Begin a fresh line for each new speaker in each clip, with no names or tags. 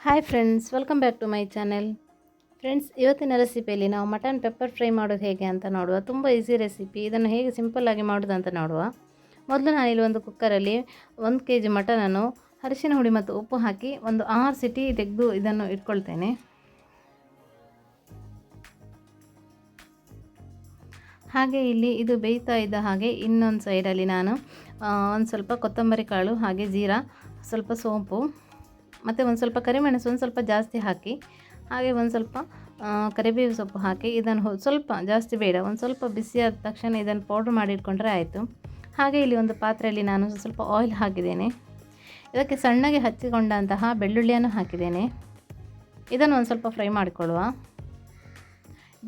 Hi friends, welcome back to my channel. Friends, ಇವತ್ತಿನ ರೆಸಿಪಿಯಲ್ಲಿ ನಾವು ಮಟನ್ ಪೆಪ್ಪರ್ ಫ್ರೈ ಮಾಡೋದು ಹೇಗೆ ಅಂತ ನೋಡುವ. ತುಂಬ ಈಸಿ ರೆಸಿಪಿ. ಇದನ್ನು ಹೇಗೆ ಸಿಂಪಲ್ಲಾಗಿ ಮಾಡೋದು ಅಂತ ನೋಡುವ. ಮೊದಲು ನಾನಿಲ್ಲಿ ಒಂದು ಕುಕ್ಕರಲ್ಲಿ 1 kg ಮಟನನ್ನು ಅರಿಶಿನ ಹುಡಿ ಮತ್ತು ಉಪ್ಪು ಹಾಕಿ ಒಂದು 6 ಸಿಟಿ ತೆಗೆದು ಇದನ್ನು ಇಟ್ಕೊಳ್ತೇನೆ. ಹಾಗೆ ಇಲ್ಲಿ ಇದು ಬೇಯ್ತಾ ಇದ್ದ ಹಾಗೆ ಇನ್ನೊಂದು ಸೈಡಲ್ಲಿ ನಾನು ಒಂದು ಸ್ವಲ್ಪ ಕೊತ್ತಂಬರಿ ಕಾಳು, ಹಾಗೆ ಜೀರಾ, ಸ್ವಲ್ಪ ಸೋಂಪು ಮತ್ತು ಒಂದು ಸ್ವಲ್ಪ ಕರಿಮೆಣಸು ಒಂದು ಸ್ವಲ್ಪ ಜಾಸ್ತಿ ಹಾಕಿ, ಹಾಗೆ ಒಂದು ಸ್ವಲ್ಪ ಕರಿಬೇವು ಸೊಪ್ಪು ಹಾಕಿ ಇದನ್ನು ಸ್ವಲ್ಪ ಜಾಸ್ತಿ ಬೇಡ, ಒಂದು ಸ್ವಲ್ಪ ಬಿಸಿಯಾದ ತಕ್ಷಣ ಇದನ್ನು ಪೌಡ್ರ್ ಮಾಡಿ ಇಟ್ಕೊಂಡ್ರೆ ಆಯಿತು. ಹಾಗೆ ಇಲ್ಲಿ ಒಂದು ಪಾತ್ರೆಯಲ್ಲಿ ನಾನು ಸ್ವಲ್ಪ ಆಯಿಲ್ ಹಾಕಿದ್ದೇನೆ. ಇದಕ್ಕೆ ಸಣ್ಣಗೆ ಹಚ್ಚಿಕೊಂಡಂತಹ ಬೆಳ್ಳುಳ್ಳಿಯನ್ನು ಹಾಕಿದ್ದೇನೆ. ಇದನ್ನು ಒಂದು ಸ್ವಲ್ಪ ಫ್ರೈ ಮಾಡಿಕೊಳ್ಳುವ.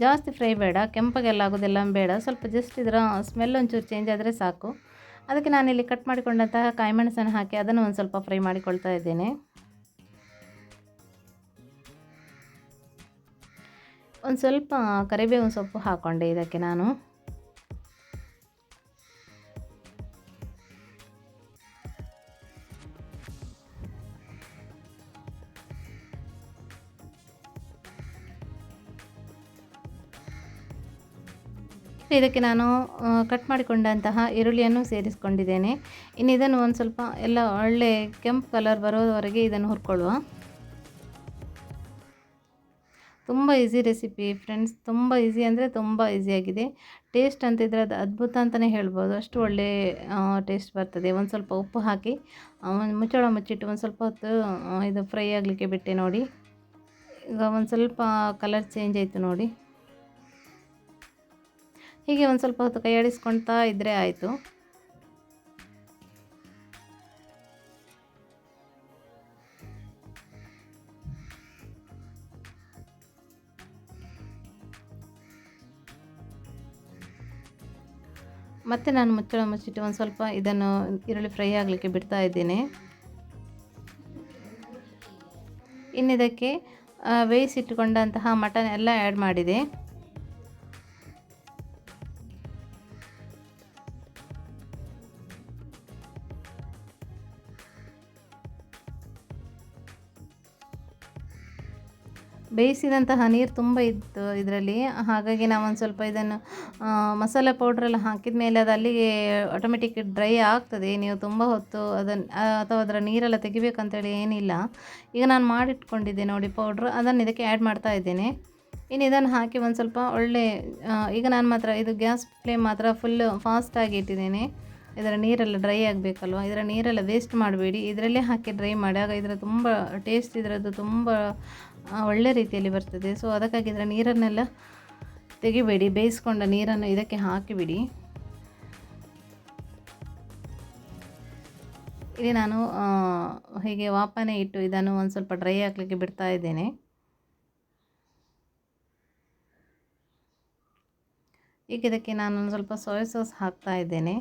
ಜಾಸ್ತಿ ಫ್ರೈ ಬೇಡ, ಕೆಂಪಗೆಲ್ಲ ಆಗೋದೆಲ್ಲ ಬೇಡ, ಸ್ವಲ್ಪ ಜಸ್ಟ್ ಇದರ ಸ್ಮೆಲ್ ಒಂಚೂರು ಚೇಂಜ್ ಆದರೆ ಸಾಕು. ಅದಕ್ಕೆ ನಾನಿಲ್ಲಿ ಕಟ್ ಮಾಡಿಕೊಂಡಂತಹ ಕಾಯಿಮೆಣಸನ್ನು ಹಾಕಿ ಅದನ್ನು ಒಂದು ಸ್ವಲ್ಪ ಫ್ರೈ ಮಾಡಿಕೊಳ್ತಾ ಇದ್ದೇನೆ. ಒಂದು ಸ್ವಲ್ಪ ಕರಿಬೇವು ಸೊಪ್ಪು ಹಾಕ್ಕೊಂಡೆ ಇದಕ್ಕೆ ನಾನು. ಇದಕ್ಕೆ ನಾನು ಕಟ್ ಮಾಡಿಕೊಂಡಂತಹ ಈರುಳ್ಳಿಯನ್ನು ಸೇರಿಸ್ಕೊಂಡಿದ್ದೇನೆ. ಇನ್ನು ಇದನ್ನು ಒಂದು ಸ್ವಲ್ಪ ಎಲ್ಲ ಒಳ್ಳೆ ಕೆಂಪು ಕಲರ್ ಬರೋವರೆಗೆ ಇದನ್ನು ಹುರ್ಕೊಳ್ಳುವ. ತುಂಬ ಈಸಿ ರೆಸಿಪಿ ಫ್ರೆಂಡ್ಸ್, ತುಂಬ ಈಸಿ ಅಂದರೆ ತುಂಬ ಈಸಿಯಾಗಿದೆ. ಟೇಸ್ಟ್ ಅಂತ ಇದ್ದರೆ ಅದು ಅದ್ಭುತ ಅಂತಲೇ ಹೇಳ್ಬೋದು, ಅಷ್ಟು ಒಳ್ಳೆ ಟೇಸ್ಟ್ ಬರ್ತದೆ. ಒಂದು ಸ್ವಲ್ಪ ಉಪ್ಪು ಹಾಕಿ ಮುಚ್ಚಳ ಮುಚ್ಚಿಟ್ಟು ಒಂದು ಸ್ವಲ್ಪ ಹೊತ್ತು ಇದು ಫ್ರೈ ಆಗಲಿಕ್ಕೆ ಬಿಟ್ಟೆ ನೋಡಿ. ಈಗ ಒಂದು ಸ್ವಲ್ಪ ಕಲರ್ ಚೇಂಜ್ ಆಯಿತು ನೋಡಿ. ಹೀಗೆ ಒಂದು ಸ್ವಲ್ಪ ಹೊತ್ತು ಕೈ ಆಡಿಸ್ಕೊಳ್ತಾ ಇದ್ದರೆ ಆಯಿತು. ಮತ್ತು ನಾನು ಮುಚ್ಚಳ ಮುಚ್ಚಿಟ್ಟು ಒಂದು ಸ್ವಲ್ಪ ಇದನ್ನು ಈರುಳ್ಳಿ ಫ್ರೈ ಆಗಲಿಕ್ಕೆ ಬಿಡ್ತಾ ಇದ್ದೇನೆ. ಇನ್ನಿದಕ್ಕೆ ಬೇಯಿಸಿಟ್ಟುಕೊಂಡಂತಹ ಮಟನ್ ಎಲ್ಲ ಆ್ಯಡ್ ಮಾಡಿದೆ. ಬೇಯಿಸಿದಂತಹ ನೀರು ತುಂಬ ಇತ್ತು ಇದರಲ್ಲಿ, ಹಾಗಾಗಿ ನಾವು ಒಂದು ಸ್ವಲ್ಪ ಇದನ್ನು ಮಸಾಲೆ ಪೌಡ್ರೆಲ್ಲ ಹಾಕಿದ ಮೇಲೆ ಅದು ಅಲ್ಲಿಗೆ ಆಟೋಮೆಟಿಕ್ ಡ್ರೈ ಆಗ್ತದೆ. ನೀವು ತುಂಬ ಹೊತ್ತು ಅದನ್ನು ಅಥವಾ ಅದರ ನೀರೆಲ್ಲ ತೆಗಿಬೇಕಂತೇಳಿ ಏನಿಲ್ಲ. ಈಗ ನಾನು ಮಾಡಿಟ್ಕೊಂಡಿದ್ದೆ ನೋಡಿ ಪೌಡ್ರ್, ಅದನ್ನು ಇದಕ್ಕೆ ಆ್ಯಡ್ ಮಾಡ್ತಾ ಇದ್ದೇನೆ. ಇನ್ನು ಇದನ್ನು ಹಾಕಿ ಒಂದು ಸ್ವಲ್ಪ ಒಳ್ಳೆ ಈಗ ನಾನು ಮಾತ್ರ ಇದು ಗ್ಯಾಸ್ ಫ್ಲೇಮ್ ಮಾತ್ರ ಫುಲ್ ಫಾಸ್ಟಾಗಿ ಇಟ್ಟಿದ್ದೇನೆ. ಇದರ ನೀರೆಲ್ಲ ಡ್ರೈ ಆಗಬೇಕಲ್ವ, ಇದರ ನೀರೆಲ್ಲ ವೇಸ್ಟ್ ಮಾಡಬೇಡಿ, ಇದರಲ್ಲೇ ಹಾಕಿ ಡ್ರೈ ಮಾಡಿ, ಆಗ ಇದರ ತುಂಬ ಟೇಸ್ಟ್ ಇದರದ್ದು ತುಂಬ ಒಳ್ಳೆ ರೀತಿಯಲ್ಲಿ ಬರ್ತದೆ. ಸೊ ಅದಕ್ಕಾಗಿ ಇದರ ನೀರನ್ನೆಲ್ಲ ತೆಗಿಬೇಡಿ, ಬೇಯಿಸ್ಕೊಂಡ ನೀರನ್ನು ಇದಕ್ಕೆ ಹಾಕಿಬಿಡಿ. ಇಲ್ಲಿ ನಾನು ಹೀಗೆ ವಾಪನೆ ಇಟ್ಟು ಇದನ್ನು ಒಂದು ಸ್ವಲ್ಪ ಡ್ರೈ ಆಗಲಿಕ್ಕೆ ಬಿಡ್ತಾ ಇದ್ದೇನೆ. ಈಗ ಇದಕ್ಕೆ ನಾನು ಒಂದು ಸ್ವಲ್ಪ ಸೋಯಾ ಸಾಸ್ ಹಾಕ್ತಾ ಇದ್ದೇನೆ.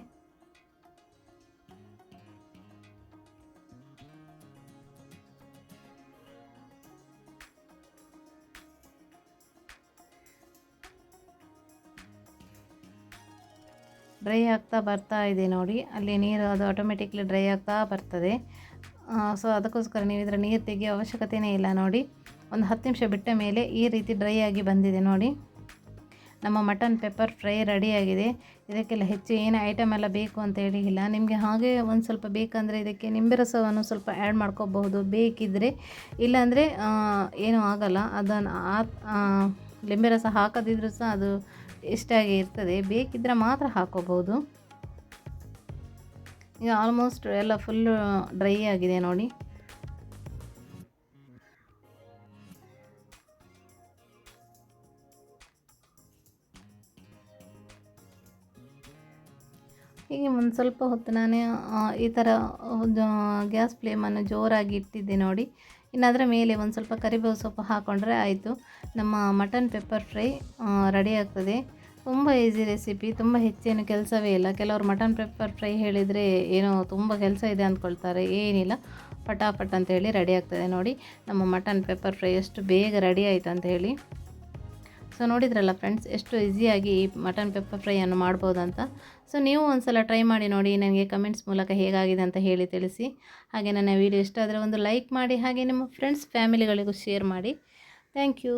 ಡ್ರೈ ಆಗ್ತಾ ಬರ್ತಾ ಇದೆ ನೋಡಿ, ಅಲ್ಲಿ ನೀರು ಅದು ಆಟೋಮೆಟಿಕ್ಲಿ ಡ್ರೈ ಆಗ್ತಾ ಬರ್ತದೆ. ಸೊ ಅದಕ್ಕೋಸ್ಕರ ನೀವು ಇದರ ನೀರು ತೆಗೆಯೋ ಅವಶ್ಯಕತೆಯೇ ಇಲ್ಲ ನೋಡಿ. ಒಂದು 10 ನಿಮಿಷ ಬಿಟ್ಟ ಮೇಲೆ ಈ ರೀತಿ ಡ್ರೈ ಆಗಿ ಬಂದಿದೆ ನೋಡಿ. ನಮ್ಮ ಮಟನ್ ಪೆಪ್ಪರ್ ಫ್ರೈ ರೆಡಿಯಾಗಿದೆ. ಇದಕ್ಕೆಲ್ಲ ಹೆಚ್ಚು ಏನು ಐಟಮ್ ಎಲ್ಲ ಬೇಕು ಅಂತೇಳಿ ಇಲ್ಲ. ನಿಮಗೆ ಹಾಗೆ ಒಂದು ಸ್ವಲ್ಪ ಬೇಕಂದರೆ ಇದಕ್ಕೆ ನಿಂಬೆ ರಸವನ್ನು ಸ್ವಲ್ಪ ಆ್ಯಡ್ ಮಾಡ್ಕೋಬಹುದು ಬೇಕಿದ್ದರೆ, ಇಲ್ಲಾಂದರೆ ಏನೂ ಆಗಲ್ಲ. ಅದನ್ನು ಲಿಂಬೆ ರಸ ಹಾಕದಿದ್ರೂ ಸಹ ಅದು ಟೇಸ್ಟಾಗಿ ಇರ್ತದೆ, ಬೇಕಿದ್ದರೆ ಮಾತ್ರ ಹಾಕೋಬಹುದು. ಈಗ ಆಲ್ಮೋಸ್ಟ್ ಎಲ್ಲ ಫುಲ್ಲು ಡ್ರೈ ಆಗಿದೆ ನೋಡಿ. ಹೀಗೆ ಒಂದು ಸ್ವಲ್ಪ ಹೊತ್ತು ನಾನು ಈ ಥರ ಗ್ಯಾಸ್ ಫ್ಲೇಮನ್ನು ಜೋರಾಗಿ ಇಟ್ಟಿದ್ದೆ ನೋಡಿ. ಇನ್ನು ಅದರ ಮೇಲೆ ಒಂದು ಸ್ವಲ್ಪ ಕರಿಬೇವು ಸೊಪ್ಪು ಹಾಕ್ಕೊಂಡ್ರೆ ಆಯಿತು, ನಮ್ಮ ಮಟನ್ ಪೆಪ್ಪರ್ ಫ್ರೈ ರೆಡಿ ಆಗ್ತದೆ. ತುಂಬ ಈಸಿ ರೆಸಿಪಿ, ತುಂಬ ಹೆಚ್ಚೇನು ಕೆಲಸವೇ ಇಲ್ಲ. ಕೆಲವರು ಮಟನ್ ಪೆಪ್ಪರ್ ಫ್ರೈ ಹೇಳಿದರೆ ಏನೋ ತುಂಬ ಕೆಲಸ ಇದೆ ಅಂದ್ಕೊಳ್ತಾರೆ, ಏನಿಲ್ಲ, ಪಟಾಪಟ್ ಅಂತೇಳಿ ರೆಡಿ ಆಗ್ತದೆ ನೋಡಿ. ನಮ್ಮ ಮಟನ್ ಪೆಪ್ಪರ್ ಫ್ರೈ ಎಷ್ಟು ಬೇಗ ರೆಡಿ ಆಯಿತು ಅಂತ ಹೇಳಿ. ಸೊ ನೋಡಿದ್ರಲ್ಲ ಫ್ರೆಂಡ್ಸ್, ಎಷ್ಟು ಈಸಿಯಾಗಿ ಈ ಮಟನ್ ಪೆಪ್ಪರ್ ಫ್ರೈಯನ್ನು ಮಾಡ್ಬೋದು ಅಂತ. ಸೊ ನೀವು ಒಂದು ಸಲ ಟ್ರೈ ಮಾಡಿ ನೋಡಿ, ನನಗೆ ಕಮೆಂಟ್ಸ್ ಮೂಲಕ ಹೇಗಾಗಿದೆ ಅಂತ ಹೇಳಿ ತಿಳಿಸಿ. ಹಾಗೆ ನನ್ನ ವಿಡಿಯೋ ಇಷ್ಟ ಆದರೆ ಒಂದು ಲೈಕ್ ಮಾಡಿ, ಹಾಗೆ ನಿಮ್ಮ ಫ್ರೆಂಡ್ಸ್ ಫ್ಯಾಮಿಲಿಗಳಿಗೂ ಶೇರ್ ಮಾಡಿ. Thank you.